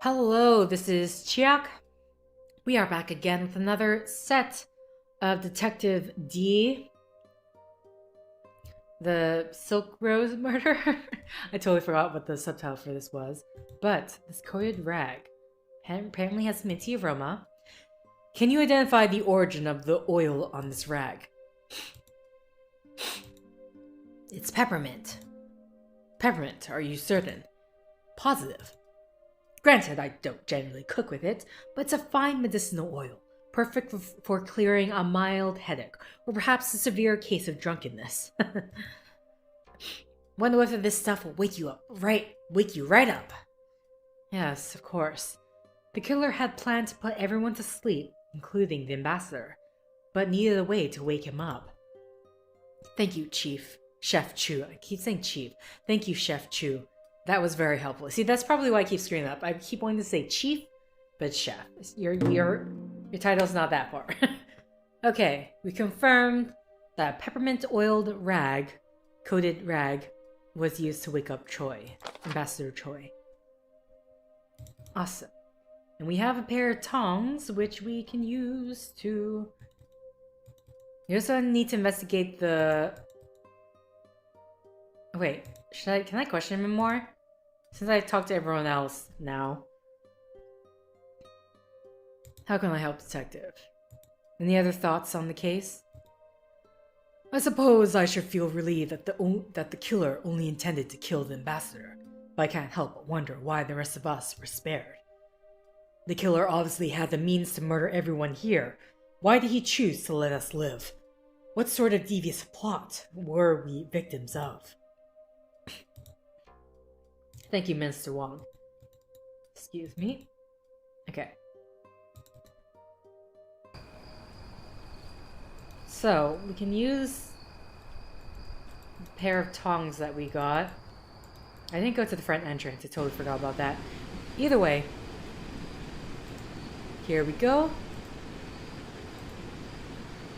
Hello, this is Chiak. We are back again with another set of Detective D. The Silk Rose murder? I totally forgot what the subtitle for this was. But this coated rag apparently has minty aroma. Can you identify the origin of the oil on this rag? It's peppermint. Peppermint, are you certain? Positive. Granted, I don't generally cook with it, but it's a fine medicinal oil, perfect for clearing a mild headache, or perhaps a severe case of drunkenness. Wonder whether this stuff will wake you right up. Yes, of course. The killer had planned to put everyone to sleep, including the ambassador, but needed a way to wake him up. Thank you, Chef Chu. I keep saying Chief. Thank you, Chef Chu. That was very helpful. See, that's probably why I keep screwing up. I keep wanting to say chief, but it's chef. Your title's not that far. Okay, we confirmed that peppermint coated rag, was used to wake up Choi, Ambassador Choi. Awesome. And we have a pair of tongs, which we can use to... We also need to investigate the... Wait, can I question him more? Since I talked to everyone else now. How can I help, Detective? Any other thoughts on the case? I suppose I should feel relieved that the killer only intended to kill the ambassador, but I can't help but wonder why the rest of us were spared. The killer obviously had the means to murder everyone here. Why did he choose to let us live? What sort of devious plot were we victims of? Thank you, Minister Wong. Excuse me. Okay. So, we can use the pair of tongs that we got. I didn't go to the front entrance. I totally forgot about that. Either way. Here we go.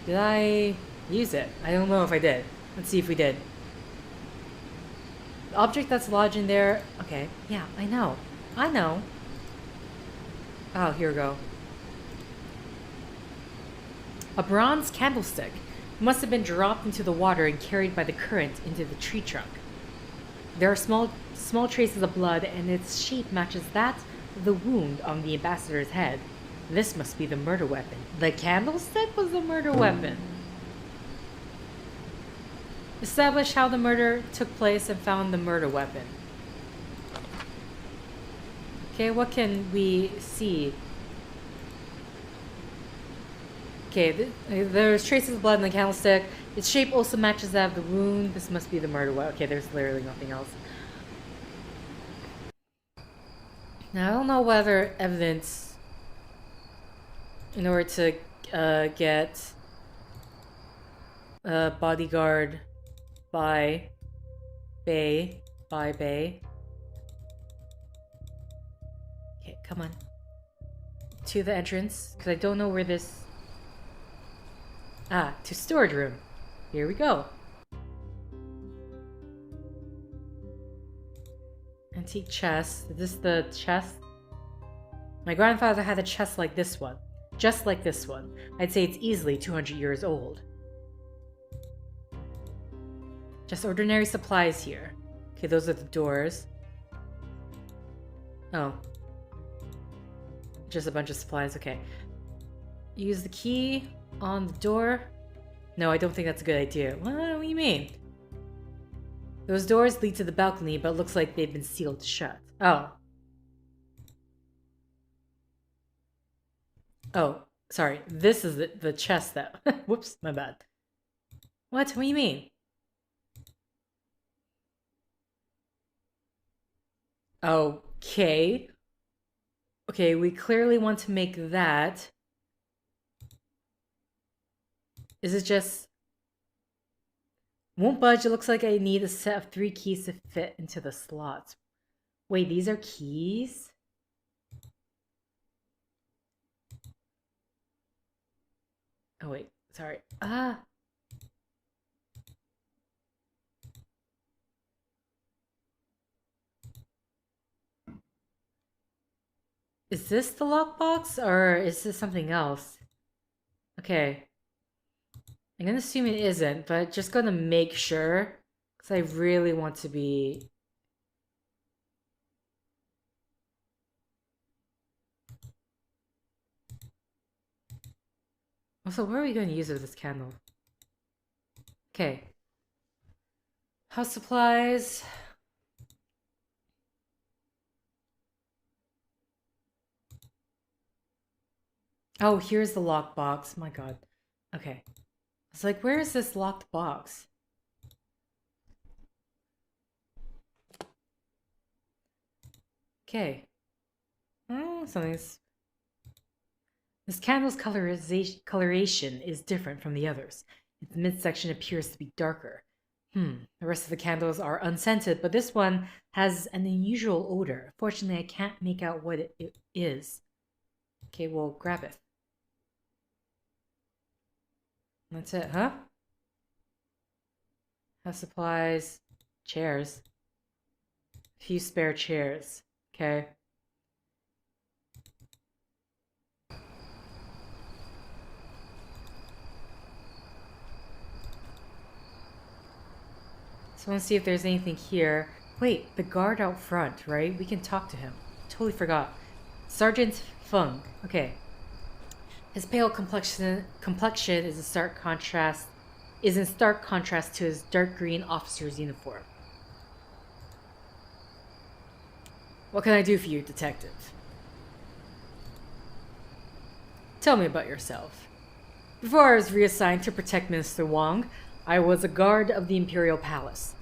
Did I use it? I don't know if I did. Let's see if we did. The object that's lodged in there... Okay, yeah, I know. Oh, here we go. A bronze candlestick. It must have been dropped into the water and carried by the current into the tree trunk. There are small traces of blood, and its shape matches that of the wound on the ambassador's head. This must be the murder weapon. The candlestick was the murder weapon. Establish how the murder took place and found the murder weapon. Okay, what can we see? Okay, there's traces of blood in the candlestick. Its shape also matches that of the wound. This must be the murder weapon. Okay, there's literally nothing else. Now, I don't know what other evidence in order to get a bodyguard by Bay. Okay, come on. To the entrance, because I don't know where this... Ah, to storage room. Here we go. Antique chest. Is this the chest? My grandfather had a chest like this one. Just like this one. I'd say it's easily 200 years old. Just ordinary supplies here. Okay, those are the doors. Oh. Just a bunch of supplies, okay. Use the key on the door. No, I don't think that's a good idea. What do you mean? Those doors lead to the balcony, but it looks like they've been sealed shut. Oh. Oh, sorry. This is the chest that... Whoops, my bad. What do you mean? Okay. Okay, we clearly want to make that. Is it just... Won't budge. It looks like I need a set of 3 keys to fit into the slots. Wait, these are keys? Oh wait, sorry. Ah! Is this the lockbox, or is this something else? Okay. I'm gonna assume it isn't, but just gonna make sure. Because I really want to be... Also, where are we going to use it with this candle? Okay. House supplies. Oh, here's the lockbox. My god. Okay. It's like, where is this locked box? Okay. Oh, something's... This candle's coloration is different from the others. Its midsection appears to be darker. The rest of the candles are unscented, but this one has an unusual odor. Fortunately, I can't make out what it is. Okay, well, grab it. That's it, huh? House supplies, chairs. A few spare chairs. Okay. So I want to see if there's anything here. Wait, the guard out front, right? We can talk to him. Totally forgot. Sergeant Fung. Okay. His pale complexion is in stark contrast to his dark green officer's uniform. What can I do for you, detective? Tell me about yourself. Before I was reassigned to protect Minister Wang, I was a guard of the Imperial Palace.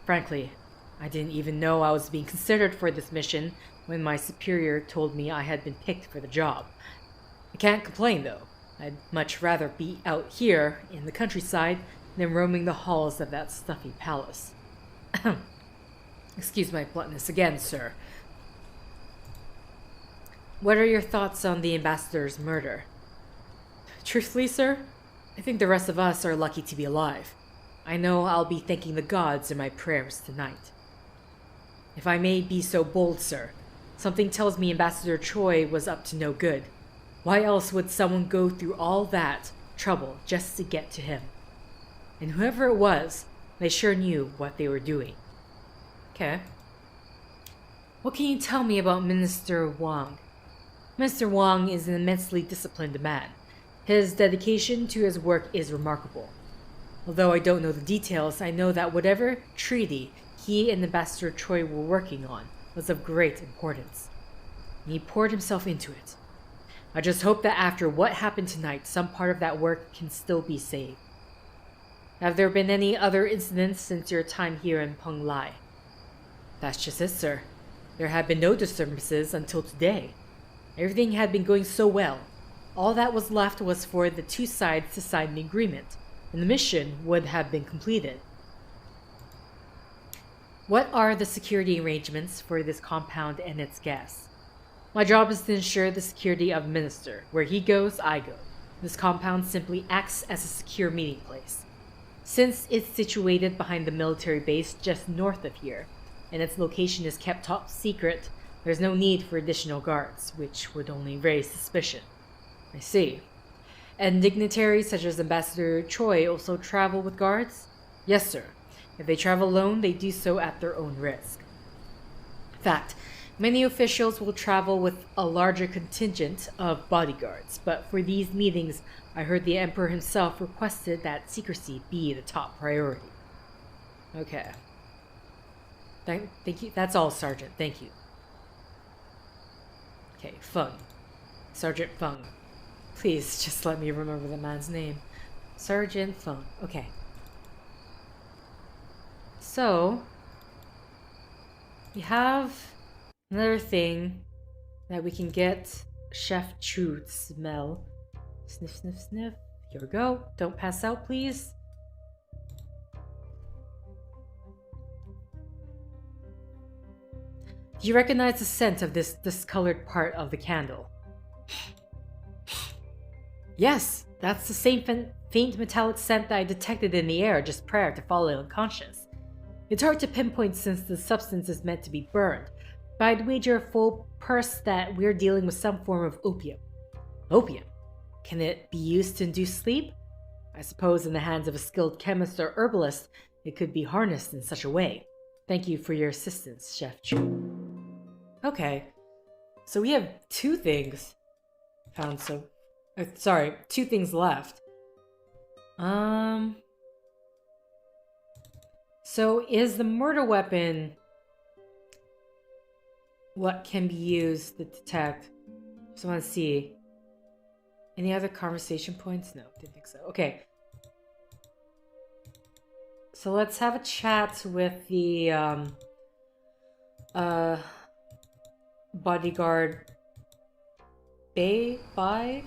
Frankly, I didn't even know I was being considered for this mission when my superior told me I had been picked for the job. I can't complain, though. I'd much rather be out here, in the countryside, than roaming the halls of that stuffy palace. Excuse my bluntness again, sir. What are your thoughts on the ambassador's murder? Truthfully, sir, I think the rest of us are lucky to be alive. I know I'll be thanking the gods in my prayers tonight. If I may be so bold, sir, something tells me Ambassador Choi was up to no good. Why else would someone go through all that trouble just to get to him? And whoever it was, they sure knew what they were doing. Okay. What can you tell me about Minister Wang? Minister Wang is an immensely disciplined man. His dedication to his work is remarkable. Although I don't know the details, I know that whatever treaty he and Ambassador Choi were working on was of great importance. And he poured himself into it. I just hope that after what happened tonight, some part of that work can still be saved. Have there been any other incidents since your time here in Penglai? That's just it, sir. There have been no disturbances until today. Everything had been going so well. All that was left was for the two sides to sign an agreement, and the mission would have been completed. What are the security arrangements for this compound and its guests? My job is to ensure the security of the minister. Where he goes, I go. This compound simply acts as a secure meeting place. Since it's situated behind the military base just north of here, and its location is kept top secret, there's no need for additional guards, which would only raise suspicion. I see. And dignitaries such as Ambassador Choi also travel with guards? Yes, sir. If they travel alone, they do so at their own risk. In fact, many officials will travel with a larger contingent of bodyguards, but for these meetings, I heard the Emperor himself requested that secrecy be the top priority. Okay. Thank you. That's all, Sergeant. Thank you. Okay, Fung. Sergeant Fung. Please, just let me remember the man's name. Sergeant Fung. Okay. So, we have another thing that we can get Chef Chu to smell. Sniff, sniff, sniff. Here we go. Don't pass out, please. Do you recognize the scent of this discolored part of the candle? Yes, that's the same faint metallic scent that I detected in the air just prior to falling unconscious. It's hard to pinpoint since the substance is meant to be burned, but I'd wager a full purse that we're dealing with some form of opium. Opium? Can it be used to induce sleep? I suppose in the hands of a skilled chemist or herbalist, it could be harnessed in such a way. Thank you for your assistance, Chef Chu. Okay, so we have two things found two things left. So is the murder weapon what can be used to detect? Just want to see. Any other conversation points? No, didn't think so. Okay. So let's have a chat with the bodyguard Bye.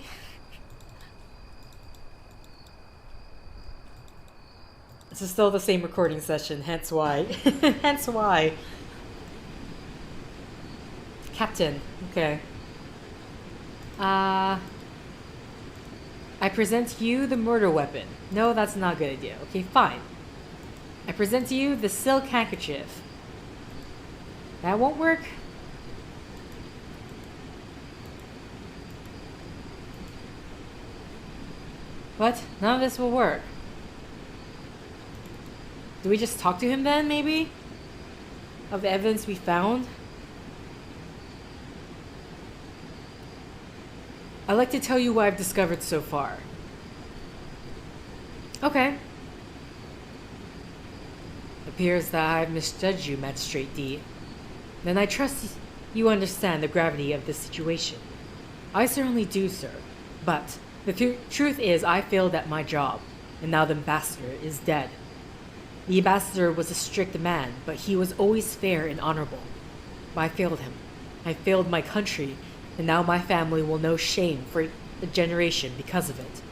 This is still the same recording session, hence why. Hence why. Captain, okay. I present you the murder weapon. No, that's not a good idea. Okay, fine. I present to you the silk handkerchief. That won't work? What? None of this will work. Do we just talk to him then, maybe? Of the evidence we found? I'd like to tell you what I've discovered so far. Okay. Appears that I've misjudged you, Magistrate D. Then I trust you understand the gravity of this situation. I certainly do, sir. But the truth is I failed at my job, and now the Ambassador is dead. The Ambassador was a strict man, but he was always fair and honorable. But I failed him. I failed my country, and now my family will know shame for a generation because of it.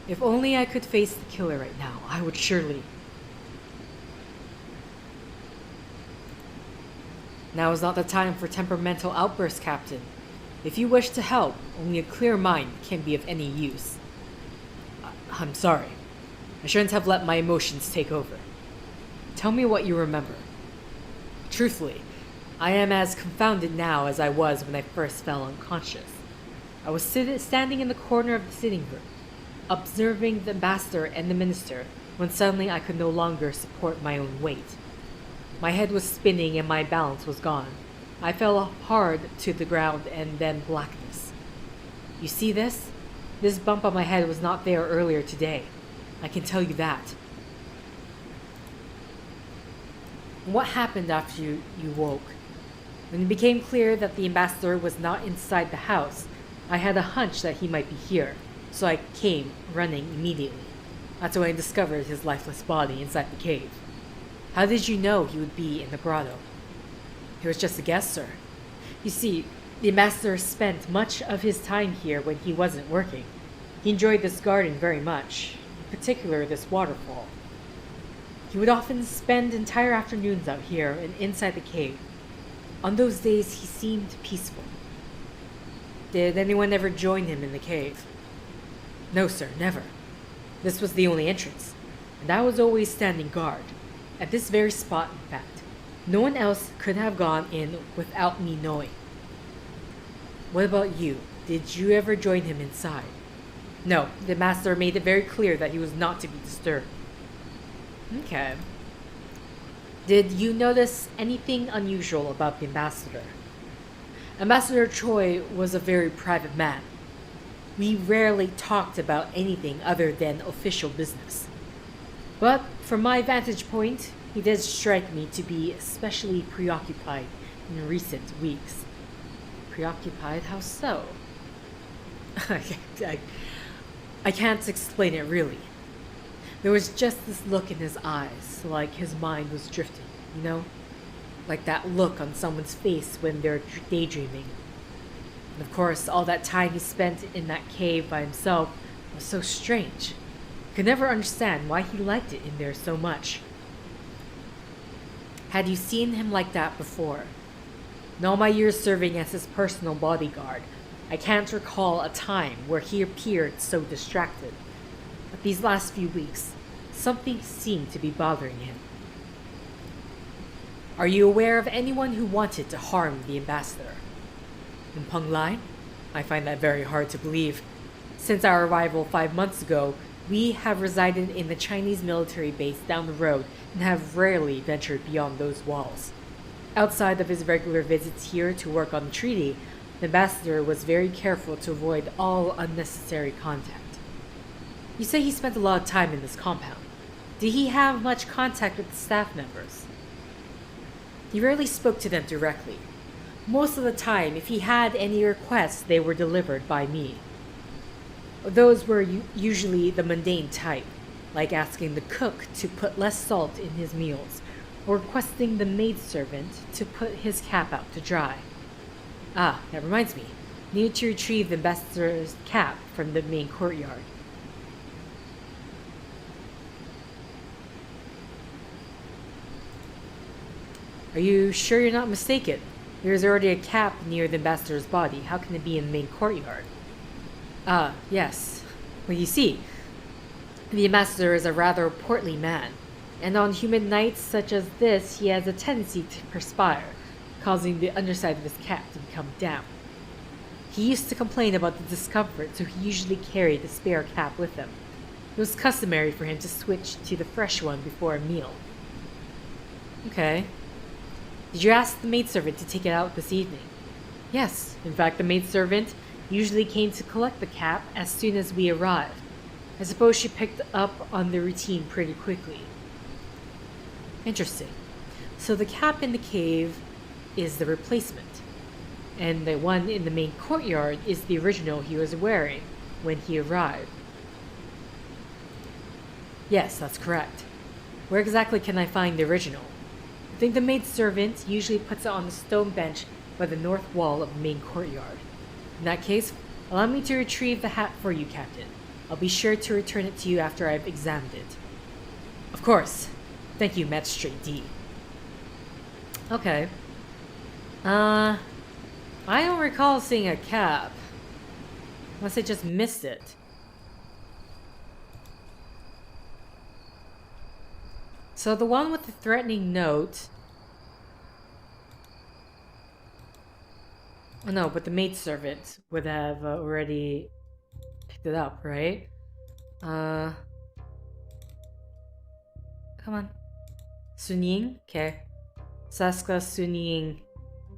If only I could face the killer right now, I would surely. Now is not the time for temperamental outbursts, Captain. If you wish to help, only a clear mind can be of any use. I'm sorry. I shouldn't have let my emotions take over. Tell me what you remember. Truthfully, I am as confounded now as I was when I first fell unconscious. I was standing in the corner of the sitting room, observing the ambassador and the minister, when suddenly I could no longer support my own weight. My head was spinning and my balance was gone. I fell hard to the ground and then blackness. You see this? This bump on my head was not there earlier today. I can tell you that. What happened after you woke? When it became clear that the ambassador was not inside the house, I had a hunch that he might be here, so I came running immediately. That's when I discovered his lifeless body inside the cave. How did you know he would be in the grotto? He was just a guest, sir. You see, the ambassador spent much of his time here when he wasn't working. He enjoyed this garden very much, in particular this waterfall. He would often spend entire afternoons out here and inside the cave. On those days, he seemed peaceful. Did anyone ever join him in the cave? No, sir, never. This was the only entrance, and I was always standing guard. At this very spot, in fact. No one else could have gone in without me knowing. What about you? Did you ever join him inside? No, the master made it very clear that he was not to be disturbed. Okay. Did you notice anything unusual about the ambassador? Ambassador Choi was a very private man. We rarely talked about anything other than official business. But from my vantage point, he did strike me to be especially preoccupied in recent weeks. Preoccupied? How so? I can't explain it really. There was just this look in his eyes, like his mind was drifting, you know? Like that look on someone's face when they're daydreaming. And of course, all that time he spent in that cave by himself was so strange. I could never understand why he liked it in there so much. Had you seen him like that before? In all my years serving as his personal bodyguard, I can't recall a time where he appeared so distracted. But these last few weeks, something seemed to be bothering him. Are you aware of anyone who wanted to harm the ambassador? In Peng Lai? I find that very hard to believe. Since our arrival 5 months ago, we have resided in the Chinese military base down the road and have rarely ventured beyond those walls. Outside of his regular visits here to work on the treaty, the ambassador was very careful to avoid all unnecessary contact. You say he spent a lot of time in this compound. Did he have much contact with the staff members? He rarely spoke to them directly. Most of the time, if he had any requests, they were delivered by me. Those were usually the mundane type, like asking the cook to put less salt in his meals, or requesting the maidservant to put his cap out to dry. Ah, that reminds me. Need to retrieve the ambassador's cap from the main courtyard. Are you sure you're not mistaken? There's already a cap near the ambassador's body. How can it be in the main courtyard? Ah, yes. Well, you see, the ambassador is a rather portly man, and on humid nights such as this, he has a tendency to perspire, causing the underside of his cap to become damp. He used to complain about the discomfort, so he usually carried a spare cap with him. It was customary for him to switch to the fresh one before a meal. Okay. Did you ask the maidservant to take it out this evening? Yes. In fact, the maidservant usually came to collect the cap as soon as we arrived. I suppose she picked up on the routine pretty quickly. Interesting. So the cap in the cave is the replacement, and the one in the main courtyard is the original he was wearing when he arrived. Yes, that's correct. Where exactly can I find the original? I think the maidservant usually puts it on the stone bench by the north wall of the main courtyard. In that case, allow me to retrieve the hat for you, Captain. I'll be sure to return it to you after I've examined it. Of course. Thank you, Magistrate D. Okay. I don't recall seeing a cap. Unless I just missed it. So the one with the threatening note... Oh no, but the maidservant would have already picked it up, right? Come on. Sunying? Okay. Saska Sunying,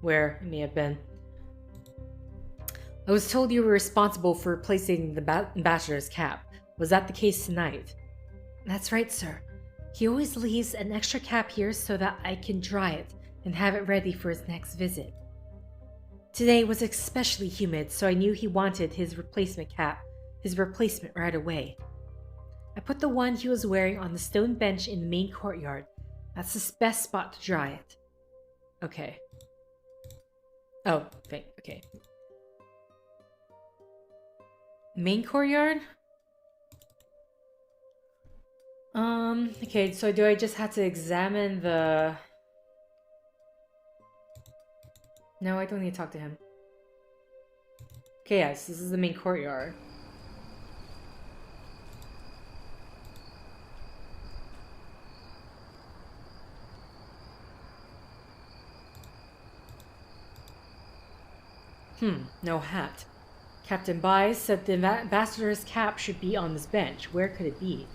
where it may have been. I was told you were responsible for replacing the ambassador's cap. Was that the case tonight? That's right, sir. He always leaves an extra cap here so that I can dry it and have it ready for his next visit. Today was especially humid, so I knew he wanted his replacement right away. I put the one he was wearing on the stone bench in the main courtyard. That's the best spot to dry it. Okay. Oh, okay. Main courtyard? Okay, so do I just have to examine the... No, I don't need to talk to him. Okay, yes, this is the main courtyard. No hat. Captain Bai said the ambassador's cap should be on this bench. Where could it be?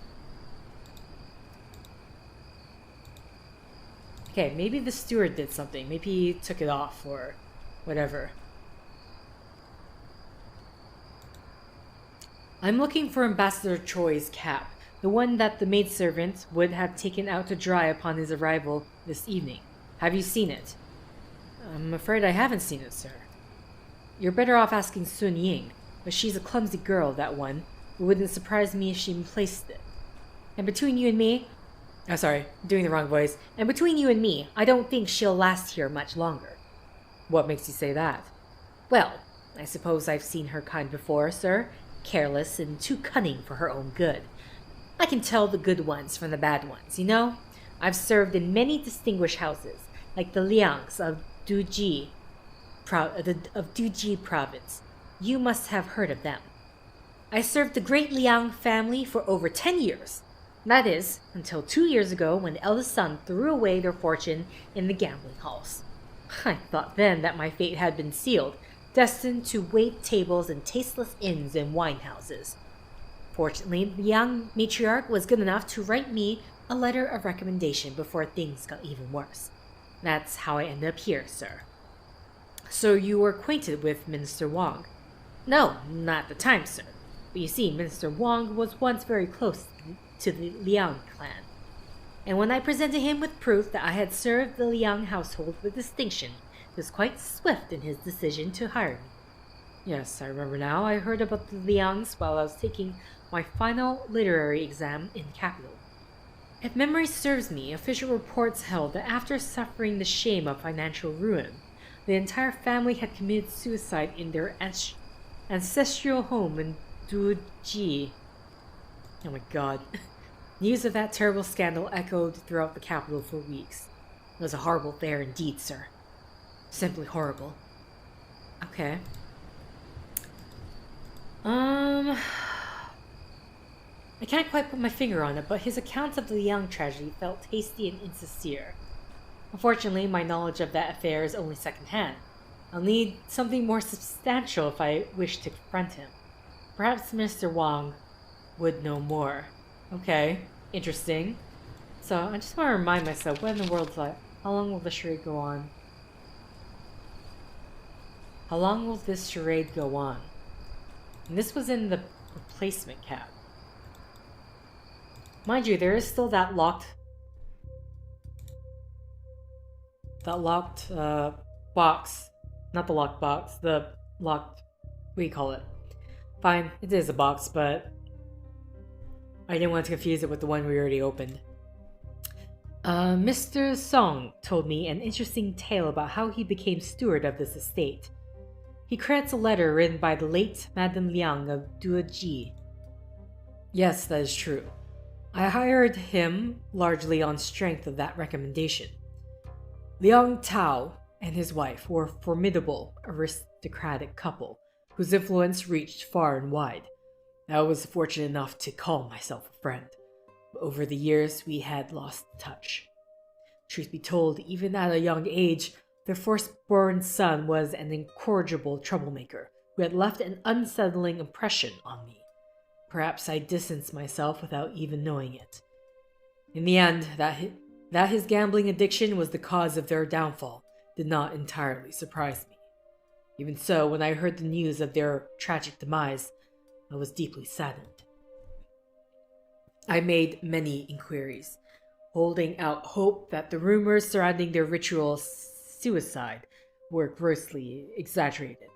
Okay, maybe the steward did something. Maybe he took it off or whatever. I'm looking for Ambassador Choi's cap, the one that the maidservant would have taken out to dry upon his arrival this evening. Have you seen it? I'm afraid I haven't seen it, sir. You're better off asking Sun Ying, but she's a clumsy girl, that one. It wouldn't surprise me if she misplaced it. And between you and me... Oh, sorry, doing the wrong voice. And between you and me, I don't think she'll last here much longer. What makes you say that? Well, I suppose I've seen her kind before, sir. Careless and too cunning for her own good. I can tell the good ones from the bad ones, you know? I've served in many distinguished houses, like the Liangs of Duji province. You must have heard of them. I served the great Liang family for over 10 years. That is, until 2 years ago when the eldest son threw away their fortune in the gambling halls. I thought then that my fate had been sealed, destined to wait tables in tasteless inns and wine houses. Fortunately, the young matriarch was good enough to write me a letter of recommendation before things got even worse. That's how I ended up here, sir. So you were acquainted with Minister Wang? No, not at the time, sir. But you see, Minister Wang was once very close to the Liang clan. And when I presented him with proof that I had served the Liang household with distinction, he was quite swift in his decision to hire me. Yes, I remember now. I heard about the Liangs while I was taking my final literary exam in the capital. If memory serves me, official reports held that after suffering the shame of financial ruin, the entire family had committed suicide in their ancestral home in Duji. Oh my god. News of that terrible scandal echoed throughout the capital for weeks. It was a horrible affair indeed, sir. Simply horrible. Okay. I can't quite put my finger on it, but his account of the Liang tragedy felt hasty and insincere. Unfortunately, my knowledge of that affair is only second-hand. I'll need something more substantial if I wish to confront him. Perhaps Mr. Wang would know more. Okay, interesting. So, I just want to remind myself, what in the world's like? How long will the charade go on? How long will this charade go on? And this was in the replacement cab. Mind you, there is still that locked box. Not the locked box, the locked, what do you call it? Fine, it is a box, but I didn't want to confuse it with the one we already opened. Mr. Song told me an interesting tale about how he became steward of this estate. He credits a letter written by the late Madame Liang of Duoji. Yes, that is true. I hired him largely on strength of that recommendation. Liang Tao and his wife were a formidable aristocratic couple whose influence reached far and wide. I was fortunate enough to call myself a friend, but over the years we had lost touch. Truth be told, even at a young age, their firstborn son was an incorrigible troublemaker who had left an unsettling impression on me. Perhaps I distanced myself without even knowing it. In the end, that his gambling addiction was the cause of their downfall did not entirely surprise me. Even so, when I heard the news of their tragic demise, I was deeply saddened. I made many inquiries, holding out hope that the rumors surrounding their ritual suicide were grossly exaggerated,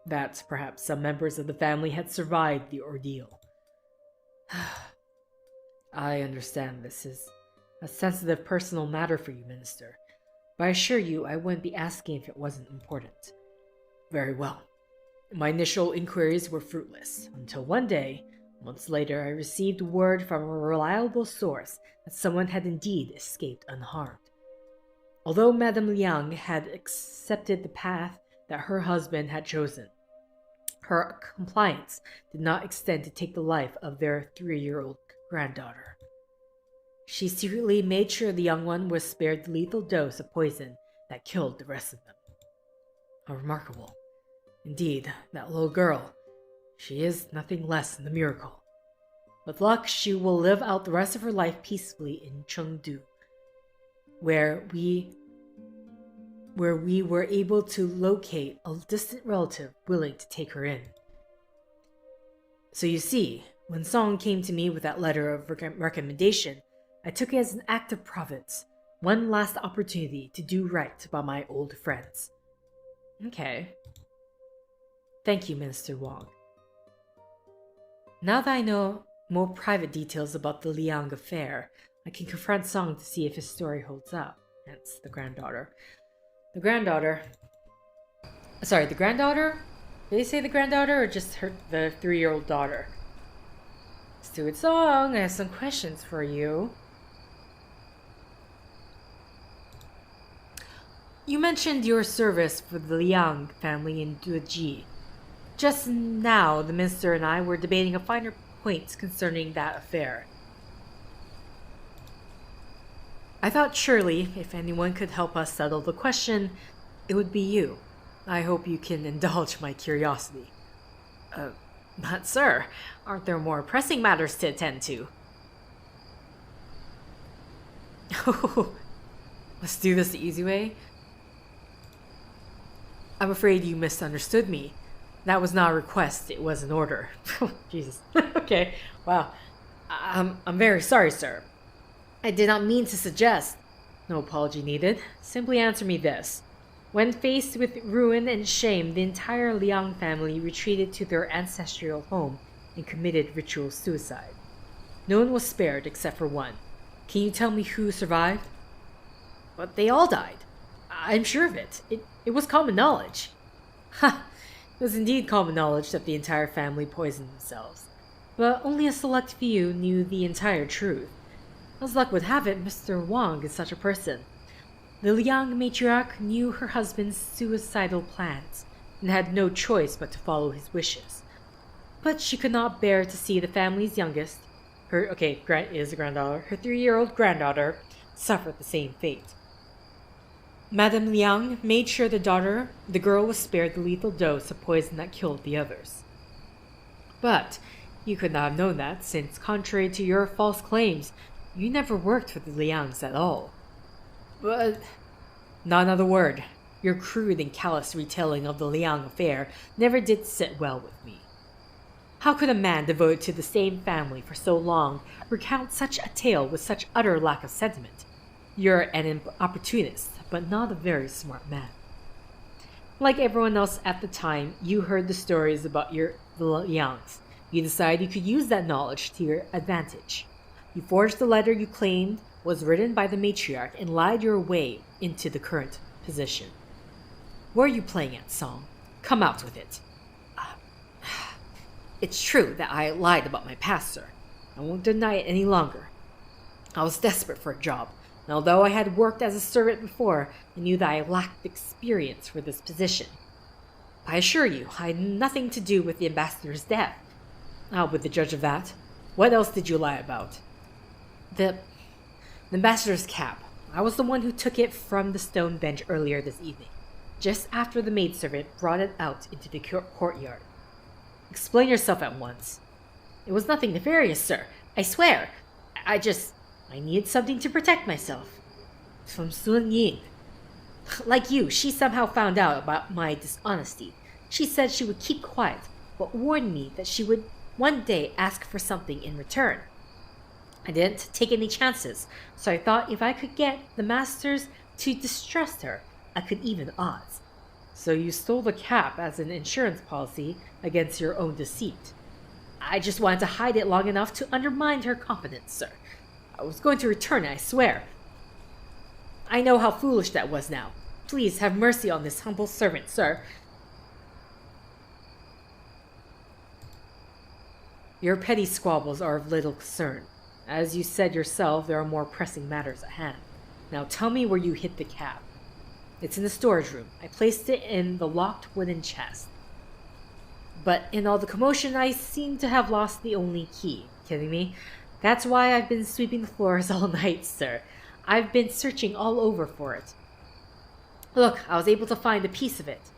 that perhaps some members of the family had survived the ordeal. I understand this is a sensitive personal matter for you, Minister, but I assure you I wouldn't be asking if it wasn't important. Very well. My initial inquiries were fruitless, until one day, months later, I received word from a reliable source that someone had indeed escaped unharmed. Although Madame Liang had accepted the path that her husband had chosen, her compliance did not extend to take the life of their 3-year-old granddaughter. She secretly made sure the young one was spared the lethal dose of poison that killed the rest of them. How remarkable. Indeed, that little girl, she is nothing less than a miracle. With luck, she will live out the rest of her life peacefully in Chengdu, where we were able to locate a distant relative willing to take her in. So you see, when Song came to me with that letter of recommendation, I took it as an act of providence, one last opportunity to do right by my old friends. Okay. Thank you, Minister Wang. Now that I know more private details about the Liang affair, I can confront Song to see if his story holds up. Hence, the granddaughter. The granddaughter? Did they say the granddaughter or just the 3-year-old daughter? Stupid Song, I have some questions for you. You mentioned your service for the Liang family in Duoji. Just now, the minister and I were debating a finer point concerning that affair. I thought surely, if anyone could help us settle the question, it would be you. I hope you can indulge my curiosity. But sir, aren't there more pressing matters to attend to? Let's do this the easy way. I'm afraid you misunderstood me. That was not a request, it was an order. Jesus. Okay, wow. I'm very sorry, sir. I did not mean to suggest. No apology needed. Simply answer me this. When faced with ruin and shame, the entire Liang family retreated to their ancestral home and committed ritual suicide. No one was spared except for one. Can you tell me who survived? But they all died. I'm sure of it. It was common knowledge. Ha! It was indeed common knowledge that the entire family poisoned themselves. But only a select few knew the entire truth. As luck would have it, Mr. Wang is such a person. The Liang matriarch knew her husband's suicidal plans and had no choice but to follow his wishes. But she could not bear to see the family's youngest, her 3-year-old granddaughter, suffer the same fate. Madame Liang made sure the girl was spared the lethal dose of poison that killed the others. But you could not have known that, since contrary to your false claims, you never worked for the Liangs at all. But not another word. Your crude and callous retelling of the Liang affair never did sit well with me. How could a man devoted to the same family for so long recount such a tale with such utter lack of sentiment? You're an opportunist, but not a very smart man. Like everyone else at the time, you heard the stories about the Liangs. You decided you could use that knowledge to your advantage. You forged the letter you claimed was written by the matriarch and lied your way into the current position. Where are you playing at, Song? Come out with it. It's true that I lied about my past, sir. I won't deny it any longer. I was desperate for a job, and although I had worked as a servant before, I knew that I lacked experience for this position. I assure you, I had nothing to do with the ambassador's death. I'll be the judge of that. What else did you lie about? The ambassador's cap. I was the one who took it from the stone bench earlier this evening, just after the maidservant brought it out into the courtyard. Explain yourself at once. It was nothing nefarious, sir. I swear. I needed something to protect myself. From Sun Ying. Like you, she somehow found out about my dishonesty. She said she would keep quiet, but warned me that she would one day ask for something in return. I didn't take any chances, so I thought if I could get the masters to distrust her, I could even odds. So you stole the cap as an insurance policy against your own deceit. I just wanted to hide it long enough to undermine her confidence, sir. I was going to return it, I swear. I know how foolish that was now. Please have mercy on this humble servant, sir. Your petty squabbles are of little concern. As you said yourself, there are more pressing matters at hand. Now tell me where you hid the cap. It's in the storage room. I placed it in the locked wooden chest. But in all the commotion, I seem to have lost the only key. Kidding me? That's why I've been sweeping the floors all night, sir. I've been searching all over for it. Look, I was able to find a piece of it.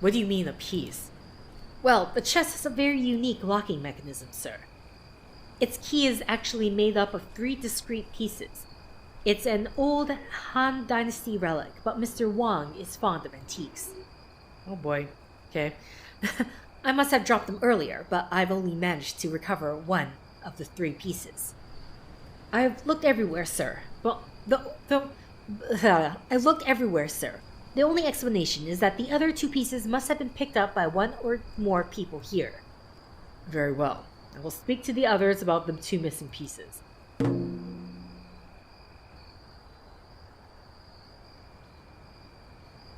What do you mean, a piece? Well, the chest has a very unique locking mechanism, sir. Its key is actually made up of 3 discrete pieces. It's an old Han Dynasty relic, but Mr. Wang is fond of antiques. Oh boy. Okay. I must have dropped them earlier, but I've only managed to recover one of the 3 pieces. I've looked everywhere, sir. But I've looked everywhere, sir. The only explanation is that the other 2 pieces must have been picked up by one or more people here. Very well. I will speak to the others about the 2 missing pieces.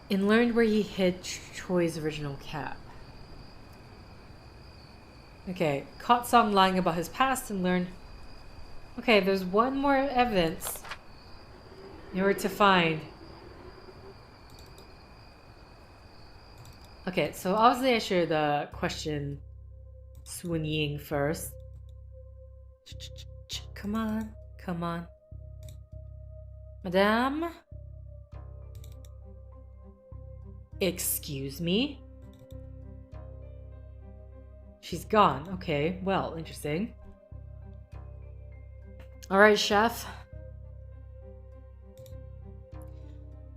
And learned where he hid Choi's original cap. Okay, caught Song lying about his past and learned... Okay, there's one more evidence in order to find... Okay, so obviously I should question Sun Ying first. Come on, come on. Madame? Excuse me? She's gone. Okay, well, interesting. Alright, chef.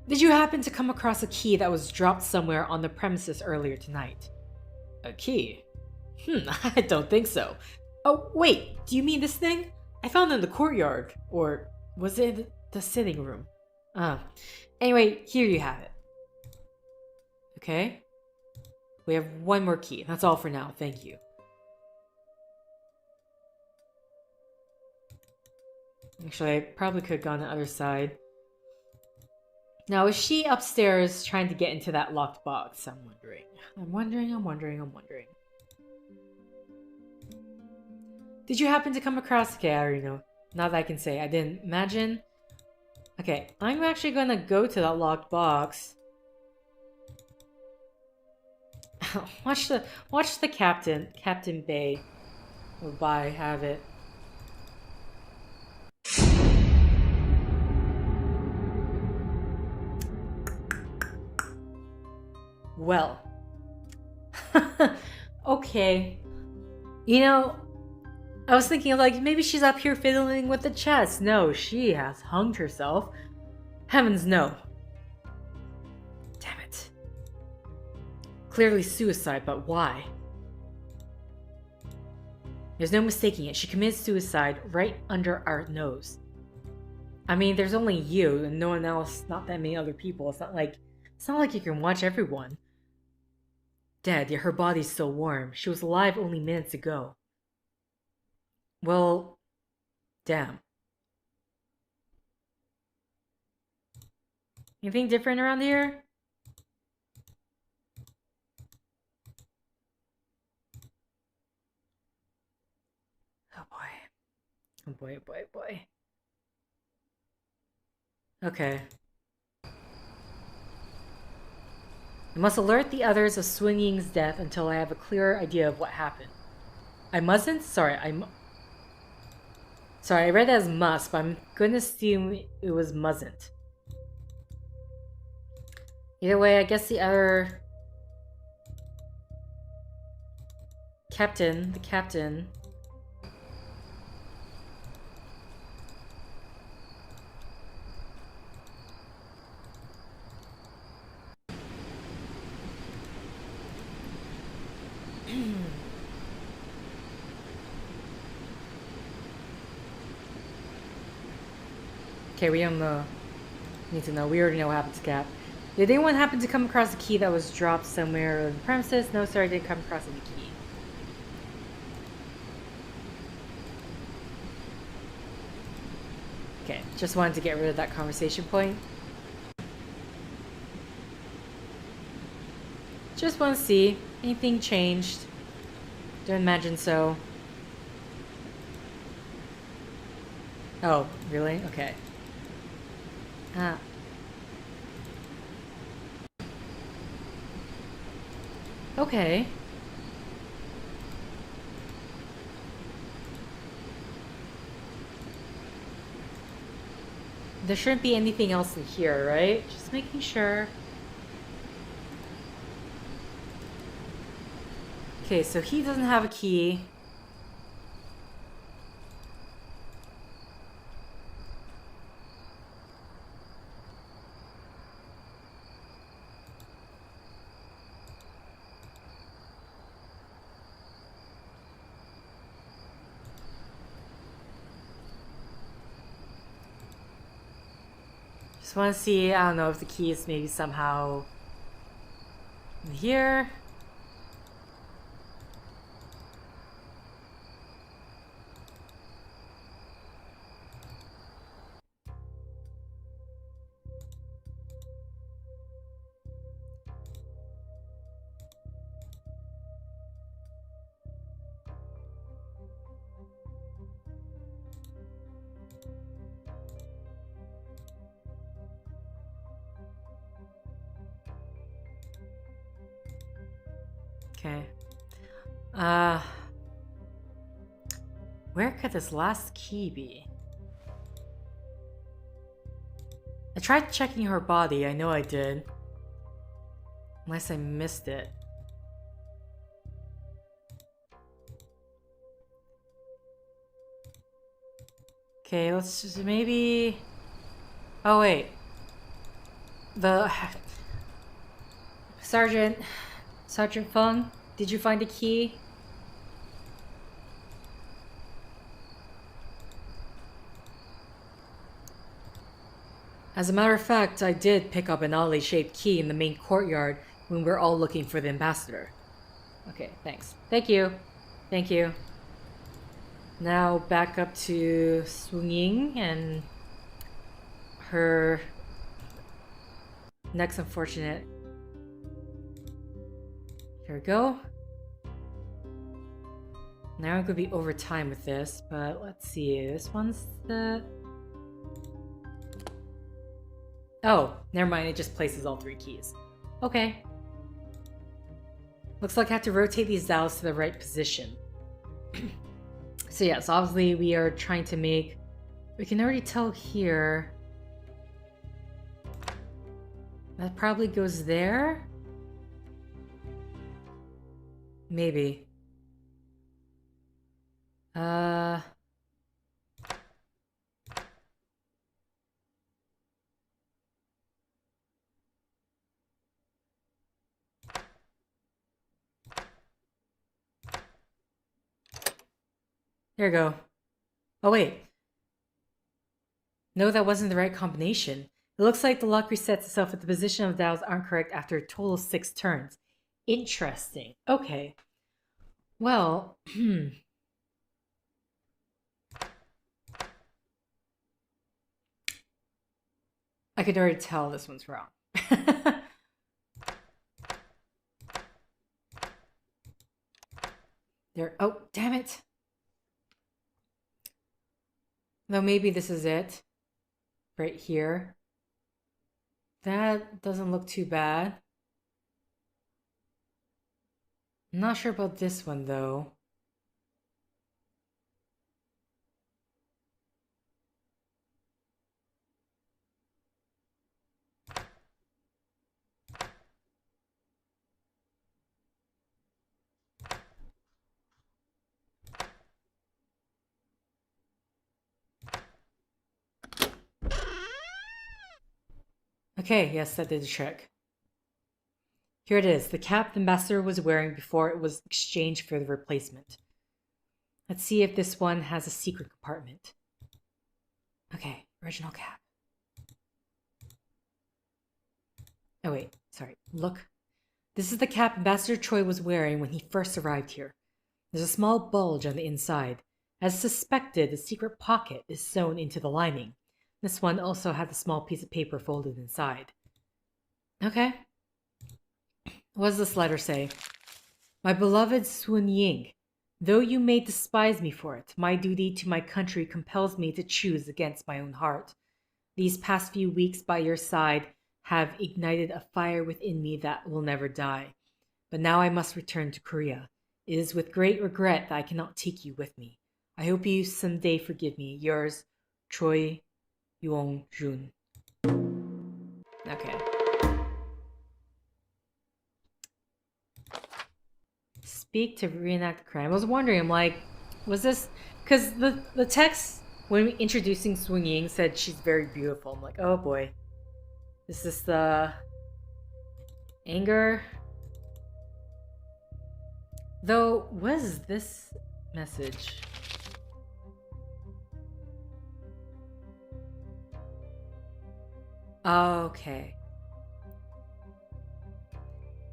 Did you happen to come across a key that was dropped somewhere on the premises earlier tonight? A key? I don't think so. Oh, wait, do you mean this thing? I found it in the courtyard. Or was it the sitting room? Anyway, here you have it. Okay. We have one more key. That's all for now. Thank you. Actually, I probably could have gone the other side. Now, is she upstairs trying to get into that locked box? I'm wondering. Did you happen to come across... Okay, I already know. Not that I can say. I didn't imagine. Okay, I'm actually gonna go to that locked box. watch the Captain Bay. Or Bai have it. Well. Okay. You know, I was thinking like maybe she's up here fiddling with the chest. No, she has hunged herself. Heavens no. Damn it. Clearly suicide, but why? There's no mistaking it. She committed suicide right under our nose. I mean, there's only you and no one else, not that many other people. It's not like you can watch everyone. Dead, yet her body's still warm. She was alive only minutes ago. Well, damn. Anything different around here? Oh boy. Oh boy. Okay. I must alert the others of Swinging's death until I have a clearer idea of what happened. I mustn't? Sorry, I read it as must, but I'm gonna assume it was mustn't. Either way, I guess the other... the captain... Okay, we don't know. Need to know. We already know what happened to Cap. Did anyone happen to come across a key that was dropped somewhere on the premises? No, sir, I didn't come across any key. Okay, just wanted to get rid of that conversation point. Just want to see. Anything changed? Don't imagine so. Oh, really? Okay. Okay. There shouldn't be anything else in here, right? Just making sure. Okay, so he doesn't have a key. Just want to see, I don't know if the key is maybe somehow in here. Okay. Where could this last key be? I tried checking her body, I know I did. Unless I missed it. Okay, let's just maybe... Oh wait. The... Sergeant Feng, did you find a key? As a matter of fact, I did pick up an oddly-shaped key in the main courtyard when we were all looking for the ambassador. Okay, thanks. Thank you. Thank you. Now back up to Swing and her next unfortunate. Here we go. Now I'm gonna be over time with this, but let's see. This one's the... Oh, never mind. It just places all 3 keys. Okay. Looks like I have to rotate these dials to the right position. So yes, obviously we are trying to make... We can already tell here... That probably goes there? Maybe. There we go. Oh wait. No, that wasn't the right combination. It looks like the lock resets itself if the position of the dials aren't correct after a total of 6 turns. Interesting. Okay. Well, I could already tell this one's wrong. There. Oh, damn it. Though maybe this is it. Right here. That doesn't look too bad. I'm not sure about this one though. Okay, yes, that did the trick. Here it is, the cap the ambassador was wearing before it was exchanged for the replacement. Let's see if this one has a secret compartment. Okay, original cap. Oh wait, sorry, look. This is the cap Ambassador Choi was wearing when he first arrived here. There's a small bulge on the inside. As suspected, a secret pocket is sewn into the lining. This one also had a small piece of paper folded inside. Okay. What does this letter say? My beloved Sun Ying, though you may despise me for it, my duty to my country compels me to choose against my own heart. These past few weeks by your side have ignited a fire within me that will never die. But now I must return to Korea. It is with great regret that I cannot take you with me. I hope you someday forgive me. Yours, Choi Yong-jun. Okay. Speak to reenact the crime. I was wondering, I'm like, was this... Because the text, when introducing Swing Ying, said she's very beautiful. I'm like, oh boy. Is this the... anger? Though, what is this message? Okay.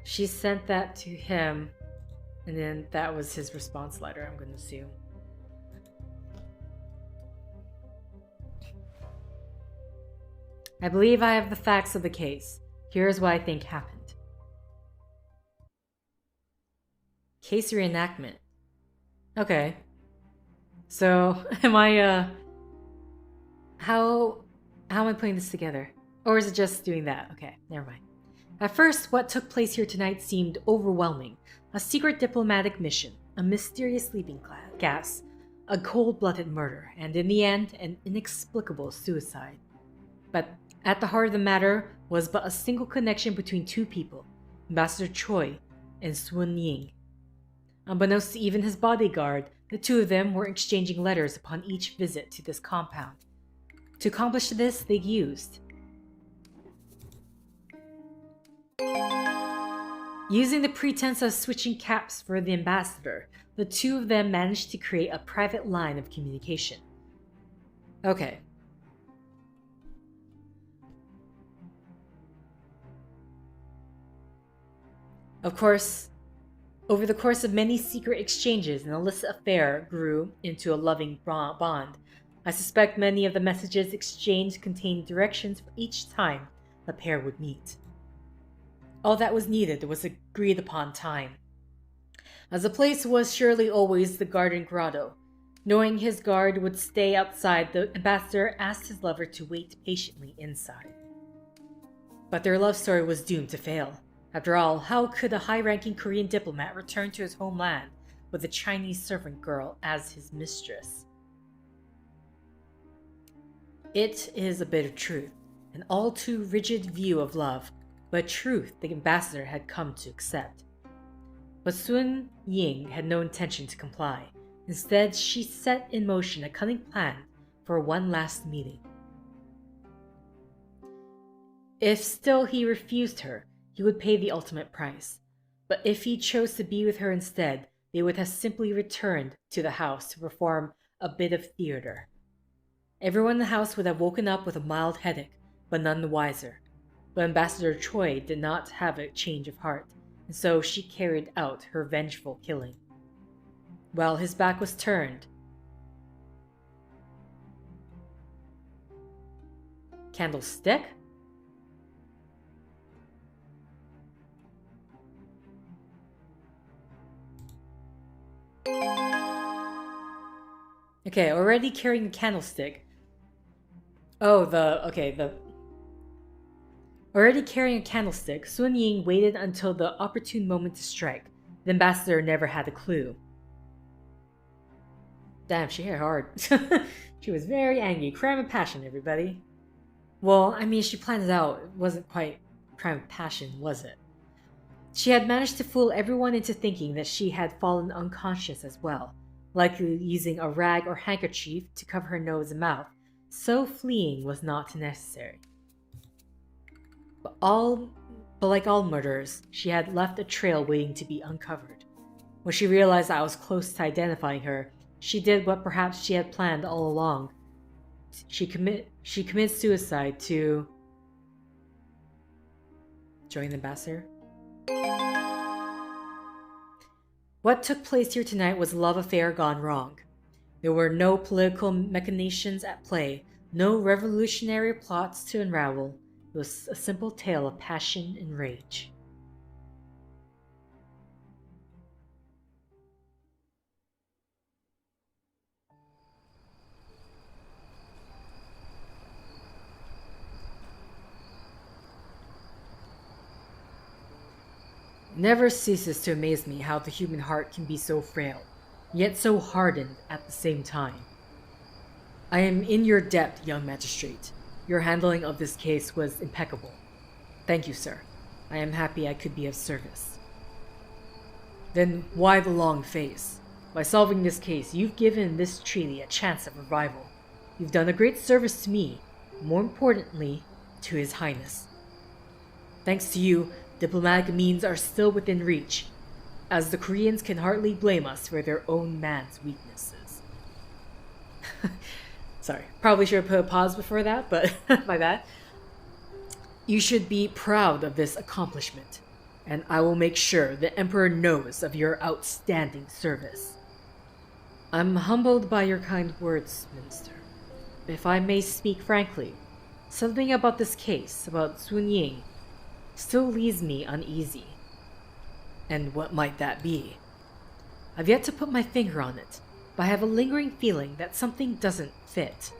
She sent that to him, and then that was his response letter, I'm going to assume. I believe I have the facts of the case. Here's what I think happened. Case reenactment. Okay. So, am I, How am I putting this together? Or is it just doing that? Okay, never mind. At first, what took place here tonight seemed overwhelming. A secret diplomatic mission, a mysterious sleeping gas, a cold-blooded murder, and in the end, an inexplicable suicide. But at the heart of the matter was but a single connection between two people, Ambassador Choi and Sun Ying. Unbeknownst to even his bodyguard, the two of them were exchanging letters upon each visit to this compound. To accomplish this, they used using the pretense of switching caps for the ambassador, the two of them managed to create a private line of communication. Okay. Of course, over the course of many secret exchanges, an illicit affair grew into a loving bond. I suspect many of the messages exchanged contained directions for each time the pair would meet. All that was needed was agreed upon time, as the place was surely always the garden grotto. Knowing his guard would stay outside, the ambassador asked his lover to wait patiently inside. But their love story was doomed to fail. After all, how could a high-ranking Korean diplomat return to his homeland with a Chinese servant girl as his mistress? It is a bit of truth, an all too rigid view of love, but truth the ambassador had come to accept. But Sun Ying had no intention to comply. Instead, she set in motion a cunning plan for one last meeting. If still he refused her, he would pay the ultimate price. But if he chose to be with her instead, they would have simply returned to the house to perform a bit of theater. Everyone in the house would have woken up with a mild headache, but none the wiser. But Ambassador Choi did not have a change of heart, and so she carried out her vengeful killing. While his back was turned, Candlestick? Okay, already carrying a candlestick. Already carrying a candlestick, Sun Ying waited until the opportune moment to strike. The ambassador never had a clue. Damn, she hit hard. She was very angry. Crime of passion, everybody. Well, I mean, she planned it out. It wasn't quite crime of passion, was it? She had managed to fool everyone into thinking that she had fallen unconscious as well, likely using a rag or handkerchief to cover her nose and mouth, so fleeing was not necessary. But like all murderers, she had left a trail waiting to be uncovered. When she realized I was close to identifying her, she did what perhaps she had planned all along. She committed suicide to join the ambassador. What took place here tonight was a love affair gone wrong. There were no political machinations at play, no revolutionary plots to unravel. It was a simple tale of passion and rage. It never ceases to amaze me how the human heart can be so frail, yet so hardened at the same time. I am in your debt, young magistrate. Your handling of this case was impeccable. Thank you, sir. I am happy I could be of service. Then why the long face? By solving this case, you've given this treaty a chance of revival. You've done a great service to me, more importantly, to His Highness. Thanks to you, diplomatic means are still within reach, as the Koreans can hardly blame us for their own man's weaknesses. Sorry, probably should have put a pause before that, but my bad. You should be proud of this accomplishment, and I will make sure the Emperor knows of your outstanding service. I'm humbled by your kind words, Minister. If I may speak frankly, something about this case, about Sun Ying, still leaves me uneasy. And what might that be? I've yet to put my finger on it, but I have a lingering feeling that something doesn't fit.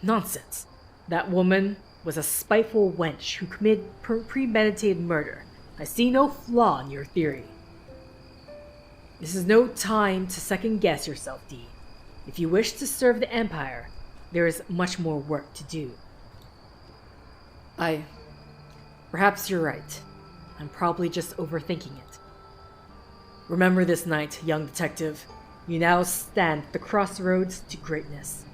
Nonsense. That woman was a spiteful wench who committed premeditated murder. I see no flaw in your theory. This is no time to second-guess yourself, Dee. If you wish to serve the Empire, there is much more work to do. Perhaps you're right. I'm probably just overthinking it. Remember this night, young detective. You now stand at the crossroads to greatness.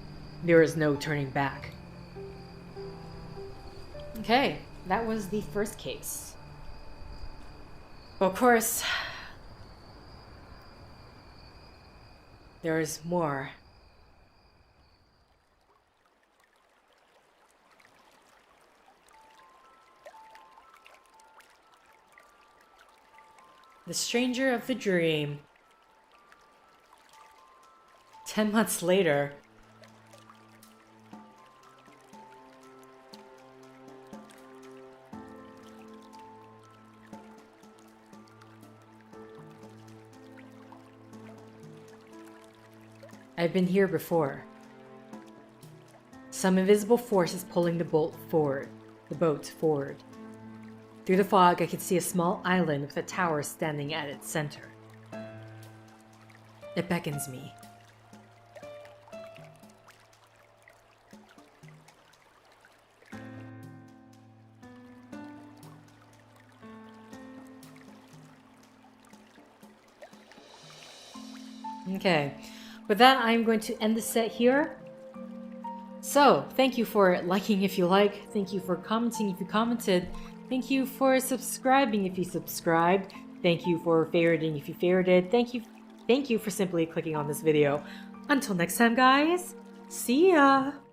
There is no turning back. Okay, that was the first case. But of course, there is more. The Stranger of the Dream. 10 months later. I've been here before. Some invisible force is pulling the boat forward. Through the fog, I could see a small island with a tower standing at its center. It beckons me. Okay, with that, I'm going to end the set here. So, thank you for liking if you like, thank you for commenting if you commented, thank you for subscribing if you subscribed, thank you for favoriting if you favorited, thank you for simply clicking on this video. Until next time, guys, see ya!